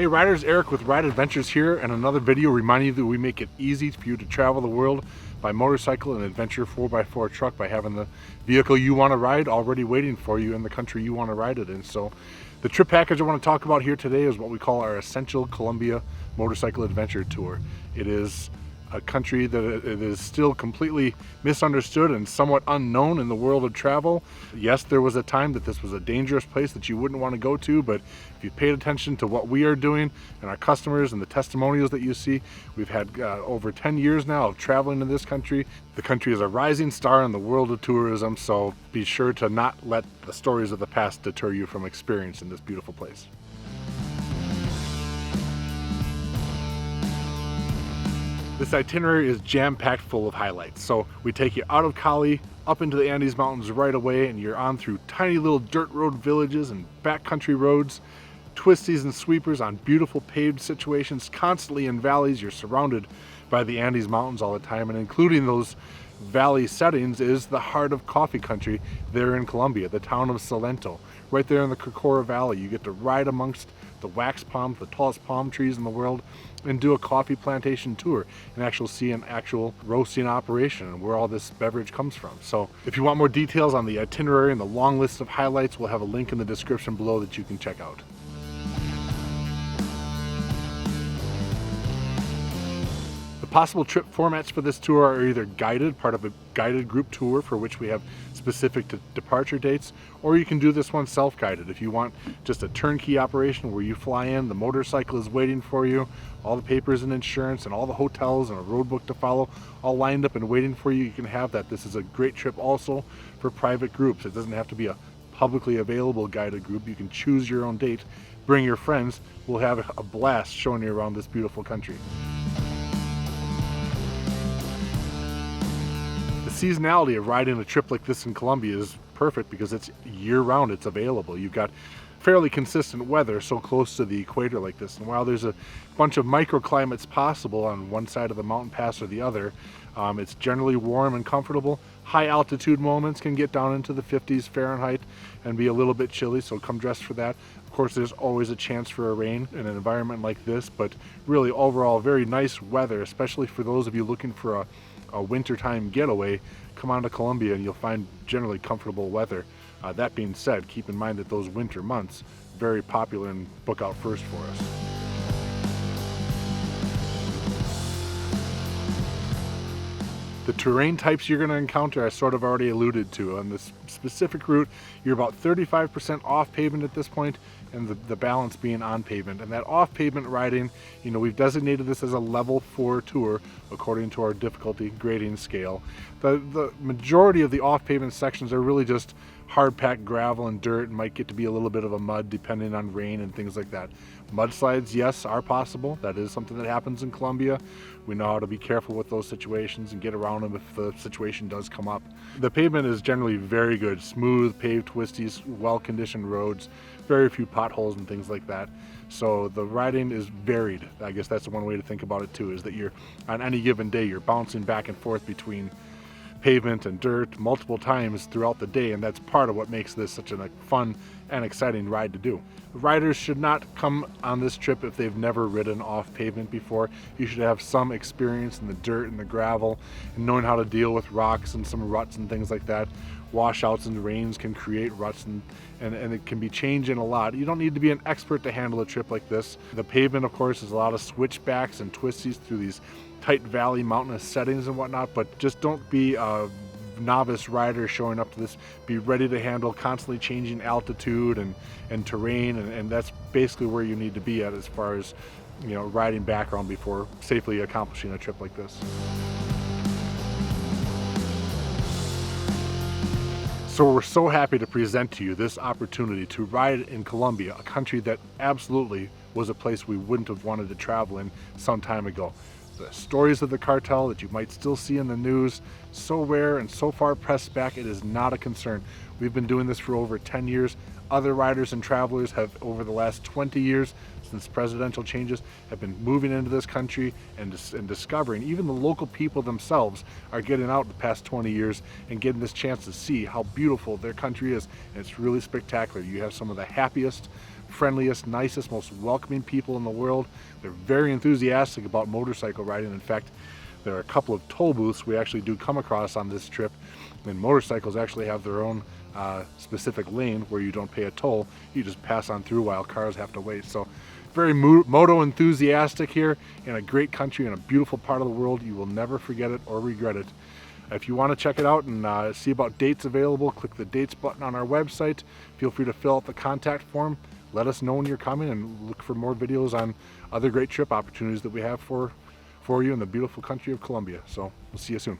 Hey riders, Eric with Ride Adventures here, and another video reminding you that we make it easy for you to travel the world by motorcycle and adventure 4x4 truck by having the vehicle you want to ride already waiting for you in the country you want to ride it in. So the trip package I want to talk about here today is what we call our Essential Colombia Motorcycle Adventure Tour. It is a country that it is still completely misunderstood and somewhat unknown in the world of travel. Yes, there was a time that this was a dangerous place that you wouldn't want to go to, but if you paid attention to what we are doing and our customers and the testimonials that you see, we've had over 10 years now of traveling in this country. The country is a rising star in the world of tourism, so be sure to not let the stories of the past deter you from experiencing this beautiful place. This itinerary is jam-packed full of highlights. So we take you out of Cali, up into the Andes Mountains right away, and you're on through tiny little dirt road villages and backcountry roads, twisties and sweepers on beautiful paved situations, constantly in valleys. You're surrounded by the Andes Mountains all the time, and including those valley settings is the heart of coffee country there in Colombia, the town of Salento. Right there in the Cocora Valley, you get to ride amongst the wax palms, the tallest palm trees in the world, and do a coffee plantation tour and actually see an actual roasting operation and where all this beverage comes from. So if you want more details on the itinerary and the long list of highlights, we'll have a link in the description below that you can check out. Possible trip formats for this tour are either guided, part of a guided group tour for which we have specific departure dates, or you can do this one self-guided. If you want just a turnkey operation where you fly in, the motorcycle is waiting for you, all the papers and insurance and all the hotels and a road book to follow all lined up and waiting for you, you can have that. This is a great trip also for private groups. It doesn't have to be a publicly available guided group. You can choose your own date, bring your friends. We'll have a blast showing you around this beautiful country. Seasonality of riding a trip like this in Colombia is perfect because it's year-round, it's available. You've got fairly consistent weather so close to the equator like this, and while there's a bunch of microclimates possible on one side of the mountain pass or the other, it's generally warm and comfortable. High altitude moments can get down into the 50s Fahrenheit and be a little bit chilly, so come dressed for that. Of course, there's always a chance for a rain in an environment like this, but really overall very nice weather, especially for those of you looking for a wintertime getaway. Come on to Colombia and you'll find generally comfortable weather. That being said, keep in mind that those winter months very popular and book out first for us. The terrain types you're going to encounter I sort of already alluded to. On this specific route, you're about 35% off pavement at this point, and the balance being on pavement. And that off pavement riding, we've designated this as a level 4 tour according to our difficulty grading scale. The majority of the off pavement sections are really just hard packed gravel and dirt, and might get to be a little bit of a mud depending on rain and things like that. Mudslides, yes, are possible. That is something that happens in Colombia. We know how to be careful with those situations and get around them if the situation does come up. The pavement is generally very good, smooth, paved twisties, well-conditioned roads, very few potholes and things like that. So the riding is varied. I guess that's one way to think about it too, is that you're on any given day, you're bouncing back and forth between pavement and dirt multiple times throughout the day, and that's part of what makes this such a fun and exciting ride to do. Riders should not come on this trip if they've never ridden off pavement before. You should have some experience in the dirt and the gravel and knowing how to deal with rocks and some ruts and things like that. Washouts and rains can create ruts and it can be changing a lot. You don't need to be an expert to handle a trip like this. The pavement, of course, is a lot of switchbacks and twisties through these tight valley mountainous settings and whatnot, but just don't be a novice rider showing up to this. Be ready to handle constantly changing altitude and terrain, and that's basically where you need to be at as far as riding background before safely accomplishing a trip like this. So we're so happy to present to you this opportunity to ride in Colombia, a country that absolutely was a place we wouldn't have wanted to travel in some time ago. The stories of the cartel that you might still see in the news, so rare and so far pressed back, it is not a concern. We've been doing this for over 10 years. Other riders and travelers have, over the last 20 years, since presidential changes, have been moving into this country and discovering. Even the local people themselves are getting out the past 20 years and getting this chance to see how beautiful their country is. And it's really spectacular. You have some of the happiest, friendliest, nicest, most welcoming people in the world. They're very enthusiastic about motorcycle riding. In fact, there are a couple of toll booths we actually do come across on this trip, and motorcycles actually have their own specific lane where you don't pay a toll. You just pass on through while cars have to wait. So very moto enthusiastic here in a great country in a beautiful part of the world. You will never forget it or regret it. If you want to check it out and see about dates available, click the dates button on our website. Feel free to fill out the contact form. Let us know when you're coming, and look for more videos on other great trip opportunities that we have for you in the beautiful country of Colombia. So we'll see you soon.